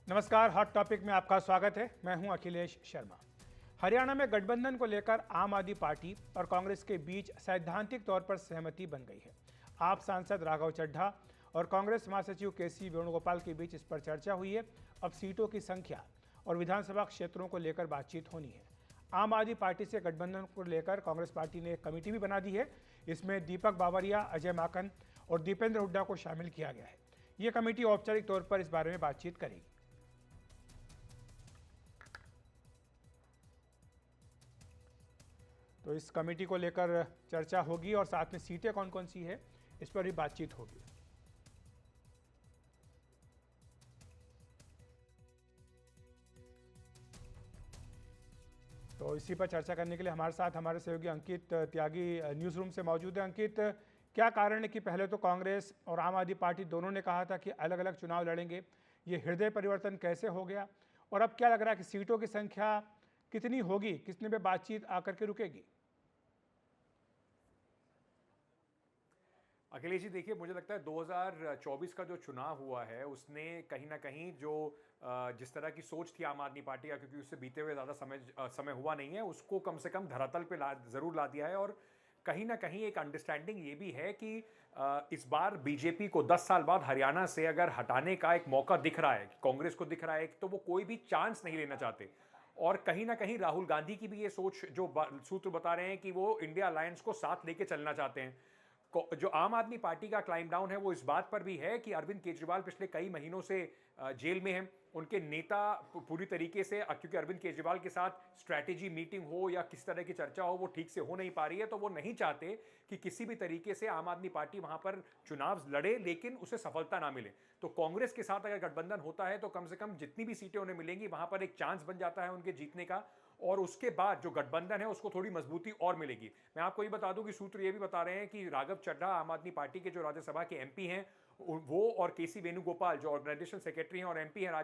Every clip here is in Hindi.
नमस्कार, हॉट टॉपिक में आपका स्वागत है। मैं हूं अखिलेश शर्मा। हरियाणा में गठबंधन को लेकर आम आदमी पार्टी और कांग्रेस के बीच सैद्धांतिक तौर पर सहमति बन गई है। आप सांसद राघव चड्ढा और कांग्रेस महासचिव केसी वेणुगोपाल के बीच इस पर चर्चा हुई है। अब सीटों की संख्या और विधानसभा क्षेत्रों को लेकर बातचीत होनी है। आम आदमी पार्टी से गठबंधन को लेकर कांग्रेस पार्टी ने एक कमेटी भी बना दी है। इसमें दीपक बावरिया, अजय माकन और दीपेंद्र हुड्डा को शामिल किया गया है। ये कमेटी औपचारिक तौर पर इस बारे में बातचीत करेगी। तो इस कमेटी को लेकर चर्चा होगी और साथ में सीटें कौन कौन सी है इस पर भी बातचीत होगी। तो इसी पर चर्चा करने के लिए हमारे साथ हमारे सहयोगी अंकित त्यागी न्यूज़ रूम से मौजूद है। अंकित, क्या कारण है कि पहले तो कांग्रेस और आम आदमी पार्टी दोनों ने कहा था कि अलग अलग चुनाव लड़ेंगे, ये हृदय परिवर्तन कैसे हो गया और अब क्या लग रहा है कि सीटों की संख्या कितनी होगी, कितने पे बातचीत आकर के रुकेगी? अखिलेश जी, देखिए, मुझे लगता है 2024 का जो चुनाव हुआ है उसने कहीं ना कहीं जो जिस तरह की सोच थी आम आदमी पार्टी का, क्योंकि उससे बीते हुए ज़्यादा समय हुआ नहीं है, उसको कम से कम धरातल पे ज़रूर ला दिया है। और कहीं ना कहीं एक अंडरस्टैंडिंग ये भी है कि इस बार बीजेपी को 10 साल बाद हरियाणा से अगर हटाने का एक मौका दिख रहा है, कांग्रेस को दिख रहा है, तो वो कोई भी चांस नहीं लेना चाहते। और कहीं ना कहीं राहुल गांधी की भी ये सोच, जो सूत्र बता रहे हैं कि वो इंडिया अलायंस को साथ लेके चलना चाहते हैं। जो आम आदमी पार्टी का क्लाइम डाउन है वो इस बात पर भी है कि अरविंद केजरीवाल पिछले कई महीनों से जेल में हैं। उनके नेता पूरी तरीके से, क्योंकि अरविंद केजरीवाल के साथ स्ट्रैटेजी मीटिंग हो या किस तरह की चर्चा हो वो ठीक से हो नहीं पा रही है, तो वो नहीं चाहते कि किसी भी तरीके से आम आदमी पार्टी वहां पर चुनाव लड़े लेकिन उसे सफलता ना मिले। तो कांग्रेस के साथ अगर गठबंधन होता है तो कम से कम जितनी भी सीटें उन्हें मिलेंगी वहां पर एक चांस बन जाता है उनके जीतने का, और उसके बाद जो गठबंधन है उसको थोड़ी मजबूती और मिलेगी। मैं आपको ये बता दूं कि सूत्र ये भी बता रहे हैं कि राघव चड्ढा, आम आदमी पार्टी के जो राज्यसभा के एमपी हैं, वो और केसी वेणुगोपाल जो ऑर्गेनाइजेशन सेक्रेटरी हैं और एमपी हैं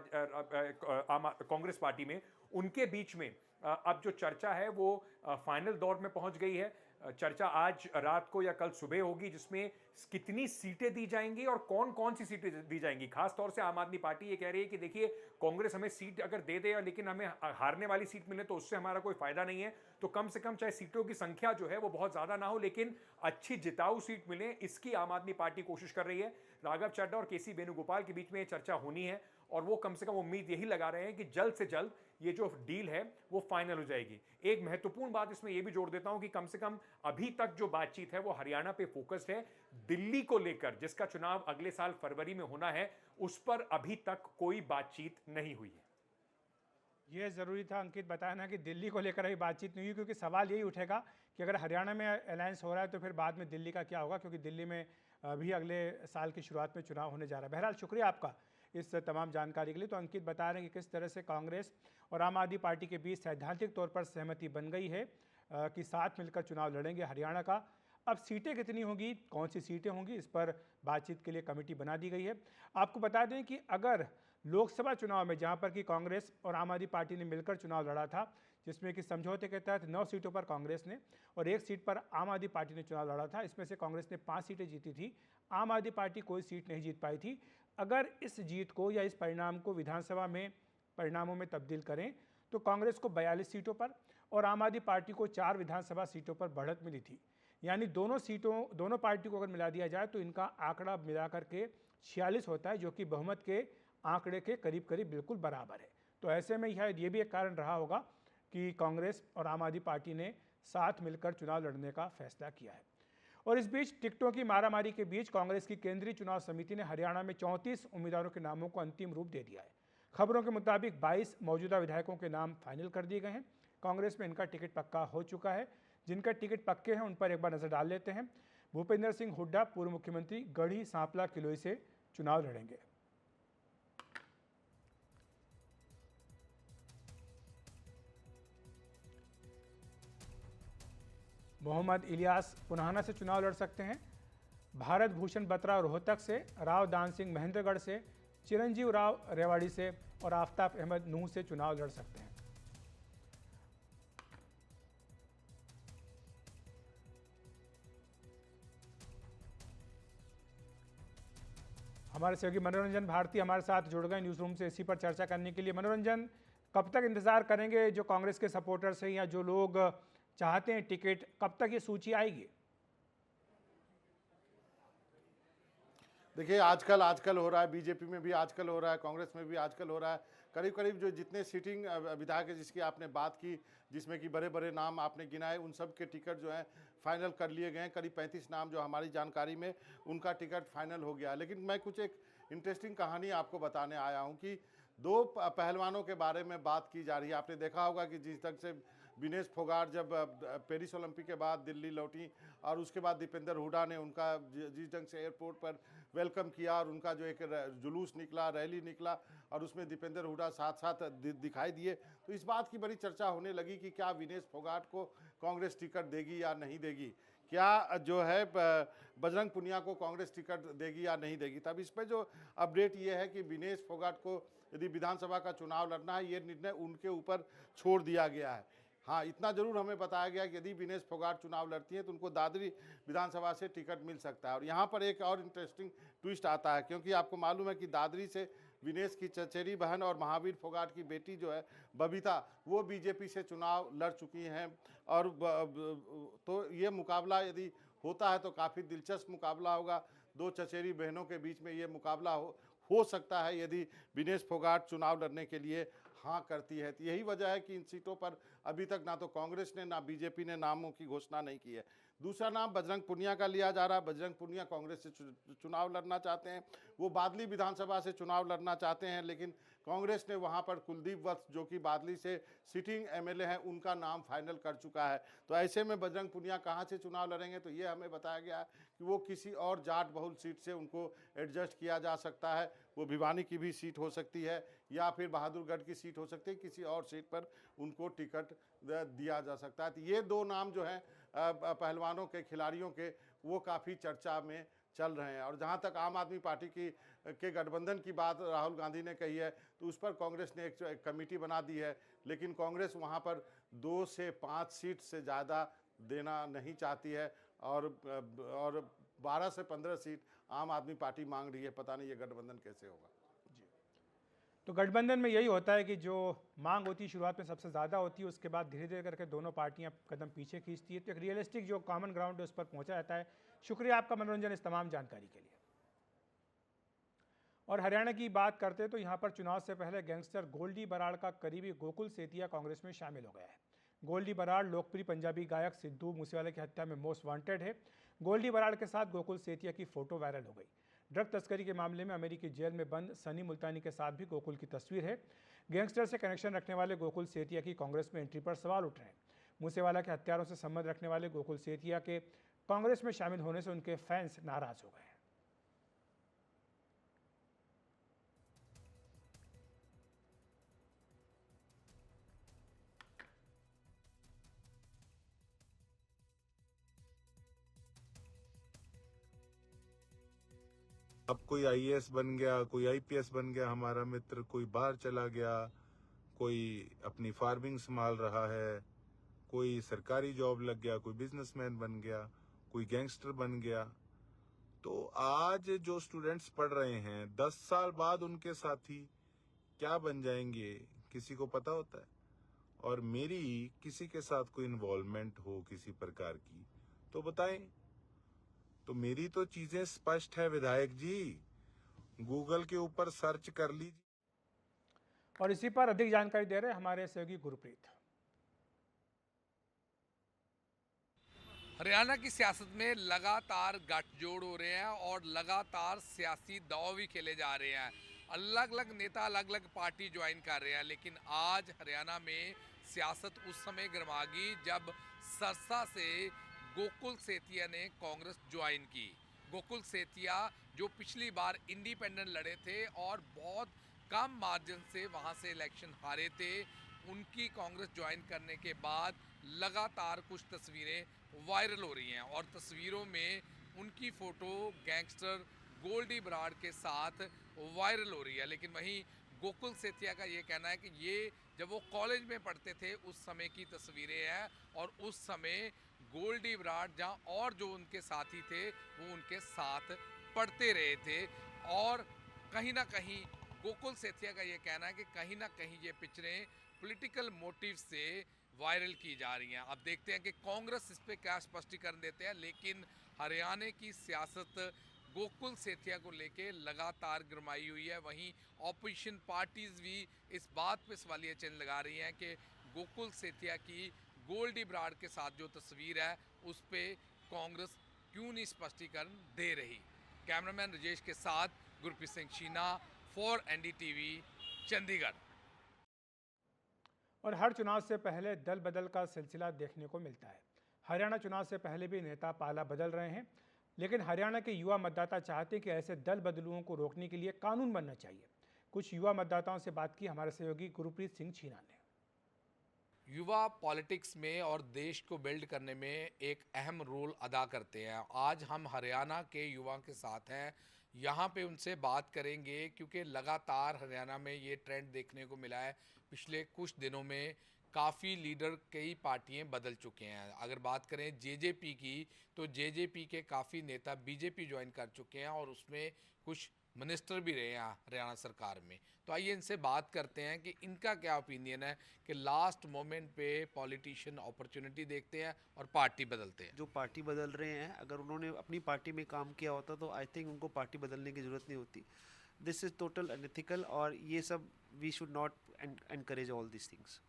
कांग्रेस पार्टी में, उनके बीच में अब जो चर्चा है वो फाइनल दौर में पहुंच गई है। चर्चा आज रात को या कल सुबह होगी, जिसमें कितनी सीटें दी जाएंगी और कौन कौन सी सीटें दी जाएंगी। खास तौर से आम आदमी पार्टी ये कह रही है कि देखिए, कांग्रेस हमें सीट अगर दे दे लेकिन हमें हारने वाली सीट मिले तो उससे हमारा कोई फायदा नहीं है। तो कम से कम चाहे सीटों की संख्या जो है वो बहुत ज्यादा ना हो लेकिन अच्छी जिताऊ सीट मिले, इसकी आम आदमी पार्टी कोशिश कर रही है। राघव चड्ढा और केसी वेणुगोपाल के बीच में चर्चा होनी है और वो कम से कम उम्मीद यही लगा रहे हैं कि जल्द से जल्द ये जो डील है वो फाइनल हो जाएगी। एक महत्वपूर्ण बात इसमें ये भी जोड़ देता हूं कि कम से कम अभी तक जो बातचीत है वो हरियाणा पे फोकस्ड है। दिल्ली को लेकर, जिसका चुनाव अगले साल फरवरी में होना है, उस पर अभी तक कोई बातचीत नहीं हुई है। ये ज़रूरी था अंकित बताना कि दिल्ली को लेकर अभी बातचीत नहीं हुई, क्योंकि सवाल यही उठेगा कि अगर हरियाणा में अलायंस हो रहा है तो फिर बाद में दिल्ली का क्या होगा, क्योंकि दिल्ली में अभी अगले साल की शुरुआत में चुनाव होने जा रहा है। बहरहाल, शुक्रिया आपका इस तमाम जानकारी के लिए। तो अंकित बता रहे हैं कि किस तरह से कांग्रेस और आम आदमी पार्टी के बीच सैद्धांतिक तौर पर सहमति बन गई है कि साथ मिलकर चुनाव लड़ेंगे हरियाणा का। अब सीटें कितनी होंगी, कौन सी सीटें होंगी, इस पर बातचीत के लिए कमेटी बना दी गई है। आपको बता दें कि अगर लोकसभा चुनाव में, जहां पर कि कांग्रेस और आम आदमी पार्टी ने मिलकर चुनाव लड़ा था, जिसमें कि समझौते के तहत 9 सीटों पर कांग्रेस ने और 1 सीट पर आम आदमी पार्टी ने चुनाव लड़ा था, इसमें से कांग्रेस ने 5 सीटें जीती थी, आम आदमी पार्टी कोई सीट नहीं जीत पाई थी। अगर इस जीत को या इस परिणाम को विधानसभा में परिणामों में तब्दील करें तो कांग्रेस को 42 सीटों पर और आम आदमी पार्टी को 4 विधानसभा सीटों पर बढ़त मिली थी। यानी दोनों पार्टी को अगर मिला दिया जाए तो इनका आंकड़ा मिलाकर के 46 होता है, जो कि बहुमत के आंकड़े के करीब करीब बिल्कुल बराबर है। तो ऐसे में शायद ये भी एक कारण रहा होगा कि कांग्रेस और आम आदमी पार्टी ने साथ मिलकर चुनाव लड़ने का फैसला किया है। और इस बीच टिकटों की मारामारी के बीच कांग्रेस की केंद्रीय चुनाव समिति ने हरियाणा में 34 उम्मीदवारों के नामों को अंतिम रूप दे दिया है। खबरों के मुताबिक 22 मौजूदा विधायकों के नाम फाइनल कर दिए गए हैं। कांग्रेस में इनका टिकट पक्का हो चुका है। जिनका टिकट पक्के हैं उन पर एक बार नजर डाल लेते हैं। भूपेंद्र सिंह हुड्डा पूर्व मुख्यमंत्री गढ़ी सांपला किलोई से चुनाव लड़ेंगे। मोहम्मद इलियास पुनाहना से चुनाव लड़ सकते हैं। भारत भूषण बत्रा रोहतक से, राव दान सिंह महेंद्रगढ़ से, चिरंजीव राव रेवाड़ी से और आफ्ताब अहमद नूह से चुनाव लड़ सकते हैं। हमारे सहयोगी मनोरंजन भारती हमारे साथ जुड़ गए न्यूज़ रूम से इसी पर चर्चा करने के लिए। मनोरंजन, कब तक इंतजार करेंगे जो कांग्रेस के सपोर्टर्स हैं या जो लोग चाहते हैं टिकट, कब तक ये सूची आएगी? देखिए, आजकल आजकल हो रहा है, बीजेपी में भी आजकल हो रहा है, कांग्रेस में भी आजकल हो रहा है। करीब करीब जो जितने सीटिंग विधायक है जिसकी आपने बात की, जिसमें कि बड़े बड़े नाम आपने गिनाए, उन सब के टिकट जो हैं फाइनल कर लिए गए हैं। करीब 35 नाम जो हमारी जानकारी में उनका टिकट फाइनल हो गया है। लेकिन मैं कुछ एक इंटरेस्टिंग कहानी आपको बताने आया हूँ कि दो पहलवानों के बारे में बात की जा रही है। आपने देखा होगा कि जिस ढंग से विनेश फोगाट जब पेरिस ओलंपिक के बाद दिल्ली लौटी और उसके बाद दीपेंद्र हुड्डा ने उनका जिस ढंग से एयरपोर्ट पर वेलकम किया और उनका जो एक जुलूस निकला, रैली निकला और उसमें दीपेंद्र हुड्डा साथ साथ दिखाई दिए, तो इस बात की बड़ी चर्चा होने लगी कि क्या विनेश फोगाट को कांग्रेस टिकट देगी या नहीं देगी, क्या जो है बजरंग पुनिया को कांग्रेस टिकट देगी या नहीं देगी। तब इस पर जो अपडेट ये है कि विनेश फोगाट को यदि विधानसभा का चुनाव लड़ना है, ये निर्णय उनके ऊपर छोड़ दिया गया है। हाँ, इतना जरूर हमें बताया गया कि यदि विनेश फोगाट चुनाव लड़ती हैं तो उनको दादरी विधानसभा से टिकट मिल सकता है। और यहाँ पर एक और इंटरेस्टिंग ट्विस्ट आता है, क्योंकि आपको मालूम है कि दादरी से विनेश की चचेरी बहन और महावीर फोगाट की बेटी जो है बबीता, वो बीजेपी से चुनाव लड़ चुकी हैं। और तो ये मुकाबला यदि होता है तो काफ़ी दिलचस्प मुकाबला होगा। दो चचेरी बहनों के बीच में ये मुकाबला हो सकता है यदि विनेश फोगाट चुनाव लड़ने के लिए हाँ करती है। तो यही वजह है कि इन सीटों पर अभी तक ना तो कांग्रेस ने ना बीजेपी ने नामों की घोषणा नहीं की है। दूसरा नाम बजरंग पुनिया का लिया जा रहा है। बजरंग पुनिया कांग्रेस से चुनाव लड़ना चाहते हैं। वो बादली विधानसभा से चुनाव लड़ना चाहते हैं, लेकिन कांग्रेस ने वहां पर कुलदीप वत्स जो कि बादली से सिटिंग एमएलए हैं, उनका नाम फाइनल कर चुका है। तो ऐसे में बजरंग पुनिया कहां से चुनाव लड़ेंगे, तो ये हमें बताया गया है कि वो किसी और जाट बहुल सीट से उनको एडजस्ट किया जा सकता है। वो भिवानी की भी सीट हो सकती है या फिर बहादुरगढ़ की सीट हो सकती है, किसी और सीट पर उनको टिकट दिया जा सकता है। तो ये दो नाम जो हैं पहलवानों के, खिलाड़ियों के, वो काफ़ी चर्चा में चल रहे हैं। और जहाँ तक आम आदमी पार्टी के गठबंधन की बात राहुल गांधी ने कही है, तो उस पर कांग्रेस ने एक कमेटी बना दी है, लेकिन कांग्रेस वहाँ पर 2 से 5 सीट से ज़्यादा देना नहीं चाहती है और 12 से 15 सीट आम आदमी पार्टी मांग रही है। पता नहीं ये गठबंधन कैसे होगा। तो गठबंधन में यही होता है कि जो मांग होती है शुरुआत में सबसे ज़्यादा होती है, उसके बाद धीरे धीरे करके दोनों पार्टियां कदम पीछे खींचती है। तो एक रियलिस्टिक जो कॉमन ग्राउंड है उस पर पहुंचा जाता है। शुक्रिया आपका मनोरंजन इस तमाम जानकारी के लिए। और हरियाणा की बात करते हैं तो यहाँ पर चुनाव से पहले गैंगस्टर गोल्डी बराड़ का करीबी गोकुल सेतिया कांग्रेस में शामिल हो गया है। गोल्डी बराड़ लोकप्रिय पंजाबी गायक सिद्धू मूसेवाले की हत्या में मोस्ट वांटेड है। गोल्डी बराड़ के साथ गोकुल सेतिया की फोटो वायरल हो गई। ड्रग तस्करी के मामले में अमेरिकी जेल में बंद सनी मुल्तानी के साथ भी गोकुल की तस्वीर है। गैंगस्टर से कनेक्शन रखने वाले गोकुल सेतिया की कांग्रेस में एंट्री पर सवाल उठ रहे हैं। मूसेवाला के हत्यारों से संबंध रखने वाले गोकुल सेतिया के कांग्रेस में शामिल होने से उनके फैंस नाराज हो गए हैं। अब कोई आईएएस बन गया, कोई आईपीएस बन गया हमारा मित्र, कोई बाहर चला गया, कोई अपनी फार्मिंग संभाल रहा है, कोई सरकारी जॉब लग गया, कोई बिजनेसमैन बन गया, कोई गैंगस्टर बन गया। तो आज जो स्टूडेंट्स पढ़ रहे हैं 10 साल बाद उनके साथी क्या बन जाएंगे किसी को पता होता है। और मेरी किसी के साथ कोई इन्वॉल्वमेंट हो किसी प्रकार की तो बताएं। तो मेरी तो चीजें स्पष्ट है विधायक जी, गूगल के ऊपर सर्च कर लीजिए। और इसी पर अधिक जानकारी दे रहे हैं हमारे सहयोगी गुरप्रीत। हरियाणा की सियासत में लगातार गठजोड़ हो रहे हैं और लगातार सियासी दांव भी खेले जा रहे हैं। अलग अलग नेता अलग अलग पार्टी ज्वाइन कर रहे हैं, लेकिन आज हरियाणा में सियासत उस समय गर्मा गई जब सरसा से गोकुल सेतिया ने कांग्रेस ज्वाइन की। गोकुल सेतिया जो पिछली बार इंडिपेंडेंट लड़े थे और बहुत कम मार्जिन से वहां से इलेक्शन हारे थे, उनकी कांग्रेस ज्वाइन करने के बाद लगातार कुछ तस्वीरें वायरल हो रही हैं और तस्वीरों में उनकी फ़ोटो गैंगस्टर गोल्डी बराड़ के साथ वायरल हो रही है। लेकिन वहीं गोकुल सेतिया का ये कहना है कि ये जब वो कॉलेज में पढ़ते थे उस समय की तस्वीरें हैं और उस समय गोल्डी बराड़ जहाँ और जो उनके साथी थे वो उनके साथ पढ़ते रहे थे। और कहीं ना कहीं गोकुल सेठिया का ये कहना है कि कहीं ना कहीं ये पिक्चरें पॉलिटिकल मोटिव से वायरल की जा रही हैं। अब देखते हैं कि कांग्रेस इस पे क्या स्पष्टीकरण देते हैं, लेकिन हरियाणा की सियासत गोकुल सेठिया को लेके लगातार गरमाई हुई है। वहीं ऑपोजिशन पार्टीज भी इस बात पे सवालिया चिन्ह लगा रही हैं कि गोकुल सेठिया की गोल्डी बराड़ के साथ जो तस्वीर है उस पे कांग्रेस क्यों नहीं स्पष्टीकरण दे रही। कैमरामैन राजेश के साथ गुरप्रीत सिंह शीना फॉर एनडीटीवी चंडीगढ़। और हर चुनाव से पहले दल बदल का सिलसिला देखने को मिलता है। हरियाणा चुनाव से पहले भी नेता पाला बदल रहे हैं, लेकिन हरियाणा के युवा मतदाता चाहते हैं कि ऐसे दल बदलुओं को रोकने के लिए कानून बनना चाहिए। कुछ युवा मतदाताओं से बात की हमारे सहयोगी गुरप्रीत सिंह छीना ने। युवा पॉलिटिक्स में और देश को बिल्ड करने में एक अहम रोल अदा करते हैं। आज हम हरियाणा के युवा के साथ हैं, यहाँ पे उनसे बात करेंगे क्योंकि लगातार हरियाणा में ये ट्रेंड देखने को मिला है। पिछले कुछ दिनों में काफ़ी लीडर कई पार्टियां बदल चुके हैं। अगर बात करें जेजेपी की तो जेजेपी के काफ़ी नेता बीजेपी ज्वाइन कर चुके हैं और उसमें कुछ मिनिस्टर भी रहे हैं हरियाणा सरकार में। तो आइए इनसे बात करते हैं कि इनका क्या ओपिनियन है कि लास्ट मोमेंट पे पॉलिटिशियन अपॉर्चुनिटी देखते हैं और पार्टी बदलते हैं। जो पार्टी बदल रहे हैं, अगर उन्होंने अपनी पार्टी में काम किया होता तो आई थिंक उनको पार्टी बदलने की ज़रूरत नहीं होती। दिस इज़ टोटल अनएथिकल और ये सब we should not encourage all this things.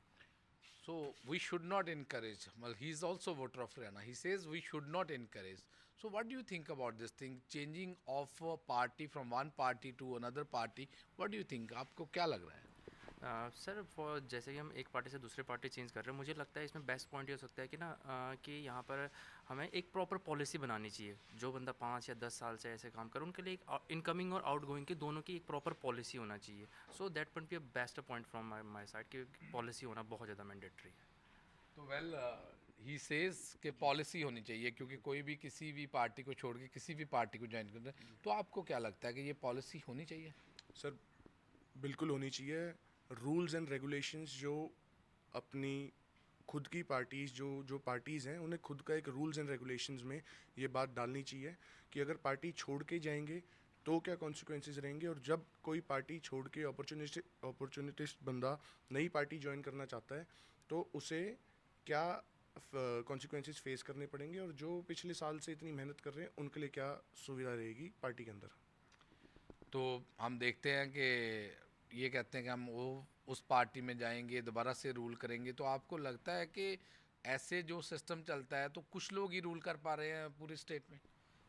So we should not encourage. Well, he is also a voter of Haryana. He says we should not encourage. So what do you think about this thing, changing of a party from one party to another party? What do you think? आपको क्या लग रहा है? सर फॉर जैसे कि हम एक पार्टी से दूसरे पार्टी चेंज कर रहे हैं, मुझे लगता है इसमें बेस्ट पॉइंट ये हो सकता है कि ना कि यहाँ पर हमें एक प्रॉपर पॉलिसी बनानी चाहिए। जो बंदा 5 या 10 साल से ऐसे काम करे उनके लिए एक इनकमिंग और आउटगोइंग की दोनों की एक प्रॉपर पॉलिसी होना चाहिए। So that point be a best point from my side कि पॉलिसी होना बहुत ज़्यादा मैंडेटरी है। तो वेल ही सेज कि पॉलिसी होनी चाहिए क्योंकि कोई भी किसी भी पार्टी को छोड़ के किसी भी पार्टी को ज्वाइन करता है। तो आपको क्या लगता है कि ये पॉलिसी होनी चाहिए? सर बिल्कुल होनी चाहिए। रूल्स एंड रेगुलेशंस जो अपनी खुद की पार्टीज़ जो पार्टीज़ हैं उन्हें खुद का एक रूल्स एंड रेगुलेशंस में ये बात डालनी चाहिए कि अगर पार्टी छोड़ के जाएंगे तो क्या कॉन्सिक्वेंसेस रहेंगे, और जब कोई पार्टी छोड़ के अपॉर्चुनिटिस्ट बंदा नई पार्टी ज्वाइन करना चाहता है तो उसे क्या कॉन्सिक्वेंसेस फेस करने पड़ेंगे, और जो पिछले साल से इतनी मेहनत कर रहे हैं उनके लिए क्या सुविधा रहेगी पार्टी के अंदर। तो हम देखते हैं कि ये कहते हैं कि हम वो उस पार्टी में जाएंगे दोबारा से रूल करेंगे। तो आपको लगता है कि ऐसे जो सिस्टम चलता है तो कुछ लोग ही रूल कर पा रहे हैं पूरे स्टेट में?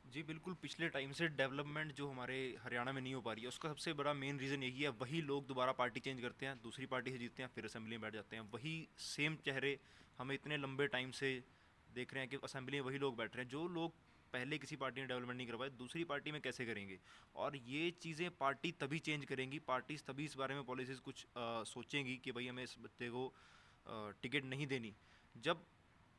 जी बिल्कुल, पिछले टाइम से डेवलपमेंट जो हमारे हरियाणा में नहीं हो पा रही है उसका सबसे बड़ा मेन रीज़न यही है। वही लोग दोबारा पार्टी चेंज करते हैं, दूसरी पार्टी से जीतते हैं, फिर असेंबली में बैठ जाते हैं। वही सेम चेहरे हमें इतने लंबे टाइम से देख रहे हैं कि असेंबली में वही लोग बैठ रहे हैं। जो लोग पहले किसी पार्टी ने डेवलपमेंट नहीं करवाए दूसरी पार्टी में कैसे करेंगे, और ये चीज़ें पार्टी तभी चेंज करेंगी, पार्टीज तभी इस बारे में पॉलिसीज़ कुछ सोचेंगी कि भाई हमें इस बच्चे को टिकट नहीं देनी, जब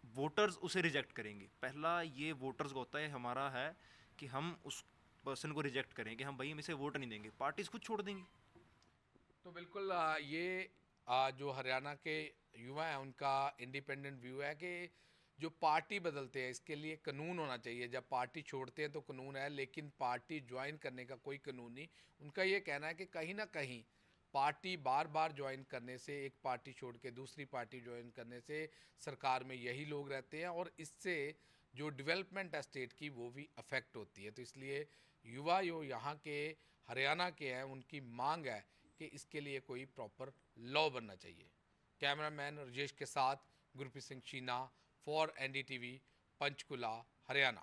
वोटर्स उसे रिजेक्ट करेंगे। पहला ये वोटर्स का होता है, हमारा है कि हम उस पर्सन को रिजेक्ट करें कि हम भाई हम इसे वोट नहीं देंगे, पार्टीज खुद छोड़ देंगी। तो बिल्कुल ये जो हरियाणा के युवा हैं उनका इंडिपेंडेंट व्यू है कि जो पार्टी बदलते हैं इसके लिए कानून होना चाहिए। जब पार्टी छोड़ते हैं तो कानून है, लेकिन पार्टी ज्वाइन करने का कोई कानून नहीं। उनका ये कहना है कि कहीं ना कहीं पार्टी बार बार ज्वाइन करने से, एक पार्टी छोड़ के दूसरी पार्टी ज्वाइन करने से सरकार में यही लोग रहते हैं और इससे जो डेवलपमेंट है स्टेट की वो भी अफेक्ट होती है। तो इसलिए युवा जो यहाँ के हरियाणा के हैं उनकी मांग है कि इसके लिए कोई प्रॉपर लॉ बनना चाहिए। कैमरामैन राजेश के साथ गुरप्रीत सिंह शीना फॉर एनडीटीवी पंचकुला हरियाणा।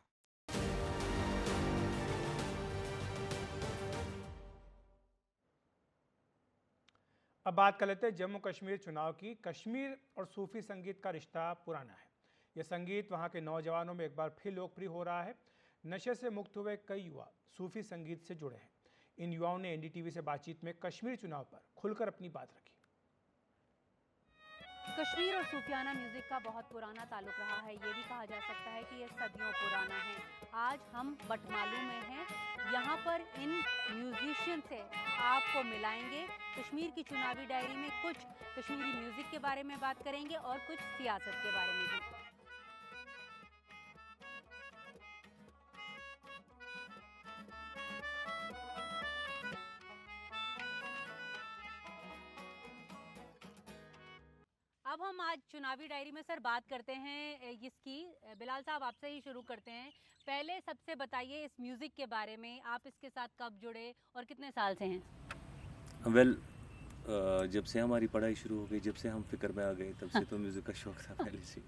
अब बात कर लेते हैं जम्मू कश्मीर चुनाव की। कश्मीर और सूफी संगीत का रिश्ता पुराना है। यह संगीत वहां के नौजवानों में एक बार फिर लोकप्रिय हो रहा है। नशे से मुक्त हुए कई युवा सूफी संगीत से जुड़े हैं। इन युवाओं ने एनडीटीवी से बातचीत में कश्मीर चुनाव पर खुलकर अपनी बात रखी। कश्मीर और सूफियाना म्यूजिक का बहुत पुराना ताल्लुक रहा है। ये भी कहा जा सकता है कि ये सदियों पुराना है। आज हम बटमालू में हैं। यहाँ पर इन म्यूजिशियन से आपको मिलाएंगे। कश्मीर की चुनावी डायरी में कुछ कश्मीरी म्यूजिक के बारे में बात करेंगे और कुछ सियासत के बारे में भी। अब हम आज चुनावी डायरी में सर बात करते हैं इसकी। बिलाल साहब आपसे ही शुरू करते हैं। पहले सबसे बताइए इस म्यूज़िक के बारे में, आप इसके साथ कब जुड़े और कितने साल से हैं? वेल जब से हमारी पढ़ाई शुरू हो गई, जब से हम फिक्र में आ गए, तब से तो म्यूज़िक का शौक़ था पहले से।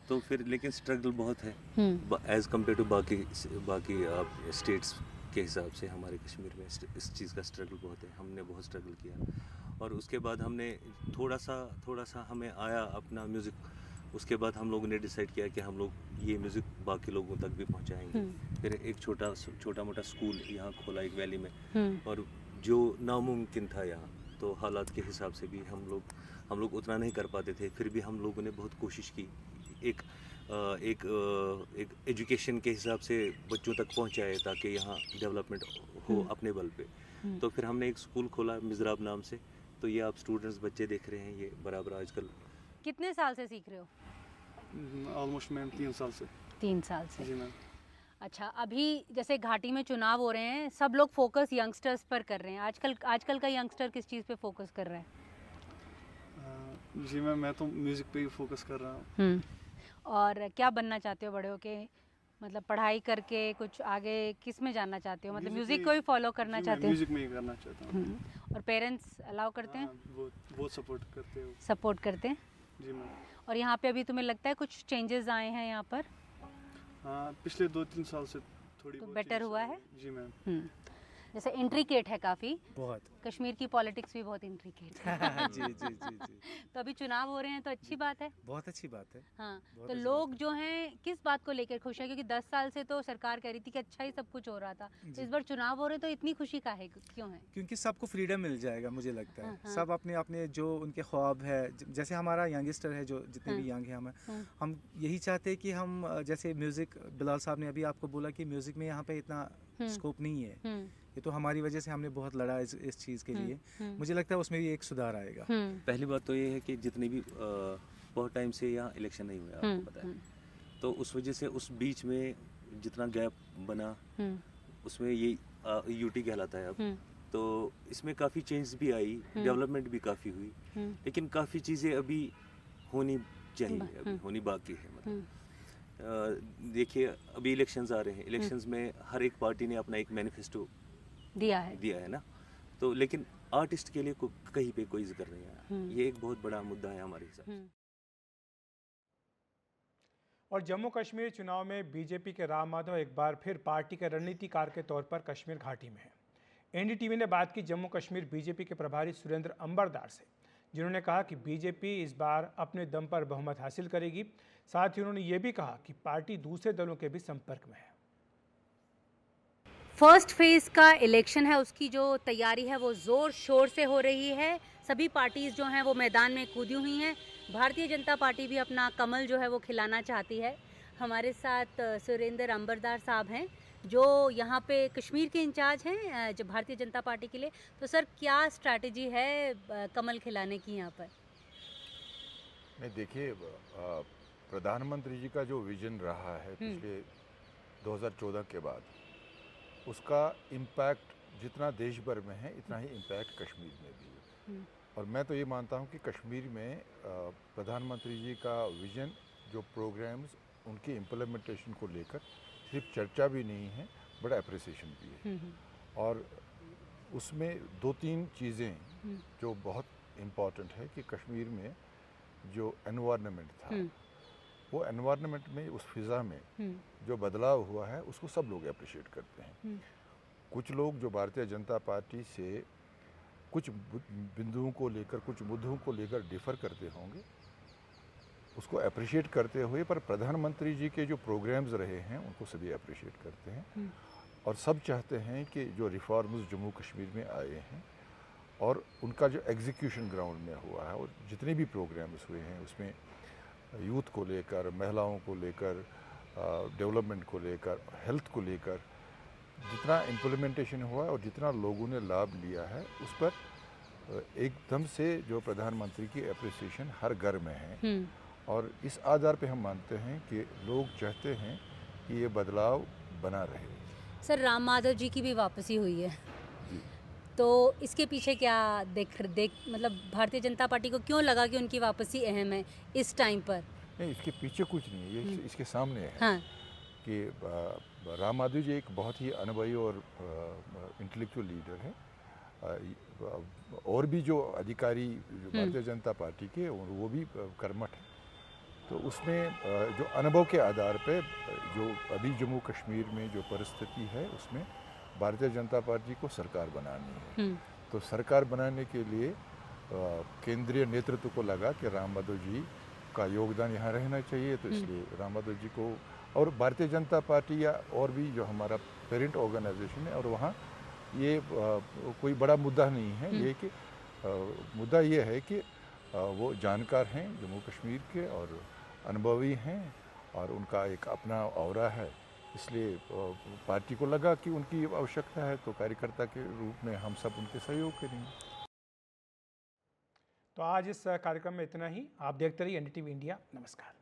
तो फिर लेकिन स्ट्रगल बहुत है एज़ कम्पेयर टू बाकी आप स्टेट्स के हिसाब से। हमारे कश्मीर में इस चीज़ का स्ट्रगल बहुत है, हमने बहुत स्ट्रगल किया। और उसके बाद हमने थोड़ा सा हमें आया अपना म्यूज़िक। उसके बाद हम लोगों ने डिसाइड किया कि हम लोग ये म्यूज़िक बाकी लोगों तक भी पहुंचाएंगे। फिर एक छोटा मोटा स्कूल यहाँ खोला एक वैली में, और जो नामुमकिन था यहाँ, तो हालात के हिसाब से भी हम लोग उतना नहीं कर पाते थे। फिर भी हम लोगों ने बहुत कोशिश की, एक एजुकेशन के हिसाब से बच्चों तक पहुँचाए ताकि यहाँ डेवलपमेंट हो अपने बल पे। तो फिर हमने एक स्कूल खोला मिज़राब नाम से। तो ये आप स्टूडेंट्स बच्चे देख रहे हैं, ये बराबर आजकल। कितने साल से सीख रहे हो? ऑलमोस्ट मैम 3 साल से। 3 साल से, जी मैम। अच्छा, अभी जैसे घाटी में चुनाव हो रहे हैं, सब लोग फोकस यंगस्टर्स पर कर रहे हैं। आजकल का यंगस्टर किस चीज़ पे फोकस कर रहा है? जी मैम, मैं तो म्यूज़िक पे ही फोकस कर रहा हूँ। और क्या बनना चाहते हो बड़े होके? मतलब पढ़ाई करके कुछ आगे किस में जानना चाहते हो? मतलब म्यूज़िक को ही फॉलो करना चाहते हो? म्यूज़िक में ही करना चाहता हूँ। और पेरेंट्स अलाउ करते हैं? बहुत सपोर्ट करते हो। सपोर्ट करते हैं? जी मैम। और यहाँ पे अभी तुम्हें लगता है कुछ चेंजेस आए हैं यहाँ पर? हाँ, पिछले 2-3 साल से थोड़ी तो बहुत बेटर हुआ है? जी मैम। जैसे इंट्रिकेट है काफ़ी, बहुत। कश्मीर की पॉलिटिक्स भी बहुत इंट्रिकेट है। जी जी जी जी। तो अभी चुनाव हो रहे हैं तो अच्छी बात है। बहुत अच्छी बात है। हाँ, बहुत तो अच्छी लोग जो हैं किस बात को लेकर खुश हैं? क्योंकि 10 साल से तो सरकार कह रही थी कि अच्छा ही सब कुछ हो रहा था, तो इस बार चुनाव हो रहे तो इतनी खुशी का है, क्यों है? क्योंकि सबको फ्रीडम मिल जाएगा, मुझे लगता है। हाँ। सब अपने अपने जो उनके ख्वाब है, जैसे हमारा यंगस्टर है, जो जितने भी यंग हैं, हम यही चाहते हैं कि हम जैसे म्यूज़िक, बिलाल साहब ने अभी आपको बोला कि म्यूज़िक में यहाँ पे इतना स्कोप नहीं है। ये तो हमारी वजह से हमने बहुत लड़ा इस चीज़ के लिए। मुझे लगता है उसमें भी एक सुधार आएगा। पहली बात तो ये है कि जितने भी बहुत टाइम से यहाँ इलेक्शन नहीं हुआ, आपको पता है, तो उस वजह से उस बीच में जितना गैप बना, उसमें ये यूटी कहलाता है अब। तो इसमें काफ़ी चेंज भी आई, डेवलपमेंट भी काफ़ी हुई, लेकिन काफ़ी चीज़ें अभी होनी चाहिए, अभी होनी बाकी है। मतलब देखिए, अभी इलेक्शंस आ रहे हैं, इलेक्शंस में हर एक पार्टी ने अपना एक मैनिफेस्टो दिया है ना। तो लेकिन आर्टिस्ट के लिए कहीं पे कोई जिक्र नहीं आया। ये एक बहुत बड़ा मुद्दा है हमारे हिसाब से। और जम्मू कश्मीर चुनाव में बीजेपी के राम माधव एक बार फिर पार्टी के रणनीतिकार के तौर पर कश्मीर घाटी में हैं। एनडीटीवी ने बात की जम्मू कश्मीर बीजेपी के प्रभारी सुरेंद्र अंबरदार से, जिन्होंने कहा कि बीजेपी इस बार अपने दम पर बहुमत हासिल करेगी। साथ ही उन्होंने ये भी कहा कि पार्टी दूसरे दलों के भी संपर्क में है। फर्स्ट फेज का इलेक्शन है, उसकी जो तैयारी है वो ज़ोर शोर से हो रही है। सभी पार्टीज़ जो हैं वो मैदान में कूदी हुई हैं। भारतीय जनता पार्टी भी अपना कमल जो है वो खिलाना चाहती है। हमारे साथ सुरेंद्र अंबरदार साहब हैं, जो यहाँ पे कश्मीर के इंचार्ज हैं जो भारतीय जनता पार्टी के लिए। तो सर, क्या स्ट्रैटेजी है कमल खिलाने की यहाँ पर? नहीं, देखिए, प्रधानमंत्री जी का जो विजन रहा है पिछले 2014 के बाद, उसका इम्पैक्ट जितना देश भर में है, इतना ही इम्पैक्ट कश्मीर में भी है। और मैं तो ये मानता हूँ कि कश्मीर में प्रधानमंत्री जी का विजन, जो प्रोग्राम्स, उनके इम्प्लीमेंटेशन को लेकर सिर्फ चर्चा भी नहीं है, बड़ा अप्रिसिएशन भी है। और उसमें 2-3 चीज़ें जो बहुत इम्पॉर्टेंट है कि कश्मीर में जो एनवायरनमेंट था, वो एनवायरनमेंट में, उस फिज़ा में जो बदलाव हुआ है, उसको सब लोग अप्रिशिएट करते हैं। कुछ लोग जो भारतीय जनता पार्टी से कुछ बिंदुओं को लेकर, कुछ मुद्दों को लेकर डिफ़र करते होंगे, उसको अप्रिशिएट करते हुए, पर प्रधानमंत्री जी के जो प्रोग्राम्स रहे हैं उनको सभी अप्रिशिएट करते हैं। और सब चाहते हैं कि जो रिफॉर्म्स जम्मू कश्मीर में आए हैं और उनका जो एग्जीक्यूशन ग्राउंड में हुआ है, और जितने भी प्रोग्राम्स हुए हैं उसमें यूथ को लेकर, महिलाओं को लेकर, डेवलपमेंट को लेकर, हेल्थ को लेकर जितना इम्प्लीमेंटेशन हुआ है और जितना लोगों ने लाभ लिया है, उस पर एकदम से जो प्रधानमंत्री की एप्रिसिएशन हर घर में है। और इस आधार पे हम मानते हैं कि लोग चाहते हैं कि ये बदलाव बना रहे। सर, राम माधव जी की भी वापसी हुई है, तो इसके पीछे क्या देख मतलब भारतीय जनता पार्टी को क्यों लगा कि उनकी वापसी अहम है इस टाइम पर? नहीं, इसके पीछे कुछ नहीं है, ये इसके सामने है। हाँ। कि राम माधव जी एक बहुत ही अनुभवी और इंटेलेक्चुअल लीडर है। और भी जो अधिकारी जो भारतीय जनता पार्टी के वो भी कर्मठ है। तो उसमें जो अनुभव के आधार पे जो अभी जम्मू कश्मीर में जो परिस्थिति है उसमें भारतीय जनता पार्टी को सरकार बनानी है। तो सरकार बनाने के लिए केंद्रीय नेतृत्व को लगा कि राम माधव जी का योगदान यहाँ रहना चाहिए। तो इसलिए राम माधव जी को, और भारतीय जनता पार्टी या और भी जो हमारा पेरेंट ऑर्गेनाइजेशन है, और वहाँ ये कोई बड़ा मुद्दा नहीं है। ये कि मुद्दा ये है कि वो जानकार हैं जम्मू कश्मीर के और अनुभवी हैं और उनका एक अपना औरा है। इसलिए पार्टी को लगा कि उनकी आवश्यकता है, तो कार्यकर्ता के रूप में हम सब उनके सहयोग करेंगे। तो आज इस कार्यक्रम में इतना ही। आप देखते रहिए NDTV इंडिया। नमस्कार।